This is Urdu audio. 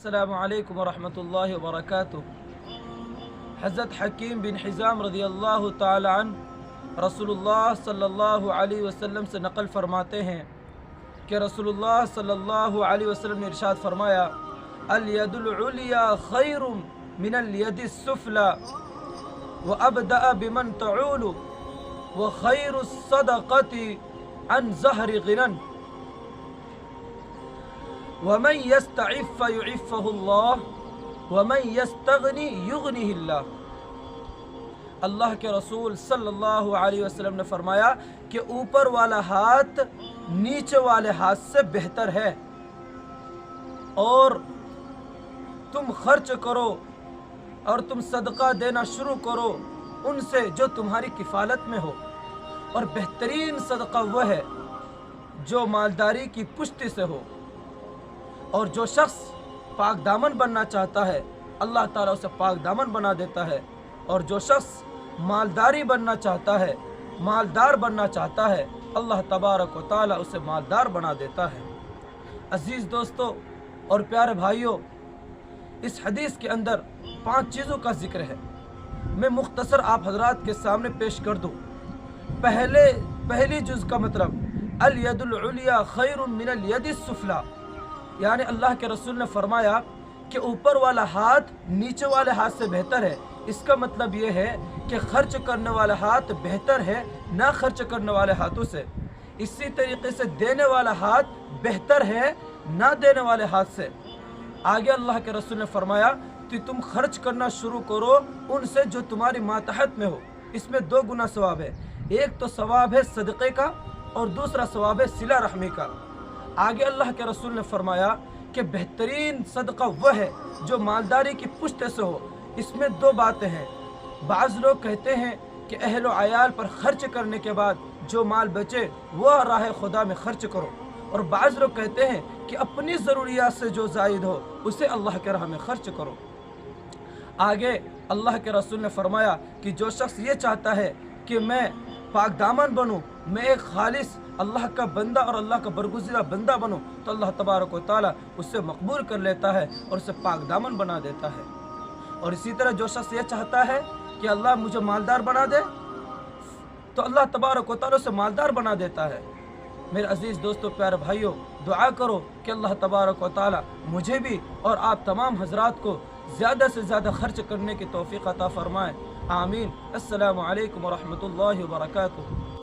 السلام علیکم ورحمۃ اللہ وبرکاتہ۔ حضرت حکیم بن حزام رضی اللہ تعالی عنہ رسول اللہ صلی اللہ علیہ وسلم سے نقل فرماتے ہیں کہ رسول اللہ صلی اللہ علیہ وسلم نے ارشاد فرمایا، الید العلیا خیر من الید السفلی وابدأ بمن تعول وخیر الصدقۃ عن ظہر غنى ومن یستعف یعفہ اللہ ومن یستغنی یغنیہ اللہ۔ اللہ کے رسول صلی اللہ علیہ وسلم نے فرمایا کہ اوپر والا ہاتھ نیچے والے ہاتھ سے بہتر ہے، اور تم خرچ کرو اور تم صدقہ دینا شروع کرو ان سے جو تمہاری کفالت میں ہو، اور بہترین صدقہ وہ ہے جو مالداری کی پشتی سے ہو۔ اور جو شخص پاک دامن بننا چاہتا ہے اللہ تعالیٰ اسے پاک دامن بنا دیتا ہے، اور جو شخص مالداری بننا چاہتا ہے، مالدار بننا چاہتا ہے، اللہ تبارک و تعالیٰ اسے مالدار بنا دیتا ہے۔ عزیز دوستو اور پیارے بھائیوں، اس حدیث کے اندر 5 چیزوں کا ذکر ہے، میں مختصر آپ حضرات کے سامنے پیش کر دوں۔ پہلی جز کا مطلب الید العلیا خیر من الید السفلی، یعنی اللہ کے رسول نے فرمایا کہ اوپر والا ہاتھ نیچے والے ہاتھ سے بہتر ہے۔ اس کا مطلب یہ ہے کہ خرچ کرنے والا ہاتھ بہتر ہے نہ خرچ کرنے والے ہاتھوں سے۔ اسی طریقے سے دینے والا ہاتھ بہتر ہے نہ دینے والے ہاتھ سے۔ آگے اللہ کے رسول نے فرمایا کہ تم خرچ کرنا شروع کرو ان سے جو تمہاری ماتحت میں ہو۔ اس میں 2 گنا ثواب ہے، ایک تو ثواب ہے صدقے کا اور دوسرا ثواب ہے صلہ رحمی کا۔ آگے اللہ کے رسول نے فرمایا کہ بہترین صدقہ وہ ہے جو مالداری کی پشت سے ہو۔ اس میں 2 باتیں ہیں، بعض لوگ کہتے ہیں کہ اہل و عیال پر خرچ کرنے کے بعد جو مال بچے وہ راہ خدا میں خرچ کرو، اور بعض لوگ کہتے ہیں کہ اپنی ضروریات سے جو زائد ہو اسے اللہ کے راہ میں خرچ کرو۔ آگے اللہ کے رسول نے فرمایا کہ جو شخص یہ چاہتا ہے کہ میں پاک دامن بنوں، میں ایک خالص اللہ کا بندہ اور اللہ کا برگزیدہ بندہ بنوں، تو اللہ تبارک و تعالیٰ اسے مقبول کر لیتا ہے اور اسے پاک دامن بنا دیتا ہے۔ اور اسی طرح جو شخص یہ چاہتا ہے کہ اللہ مجھے مالدار بنا دے تو اللہ تبارک و تعالیٰ اسے مالدار بنا دیتا ہے۔ میرے عزیز دوستو پیارے بھائیوں، دعا کرو کہ اللہ تبارک و تعالیٰ مجھے بھی اور آپ تمام حضرات کو زیادہ سے زیادہ خرچ کرنے کی توفیق عطا فرمائے، آمین۔ السلام علیکم ورحمۃ اللہ وبرکاتہ۔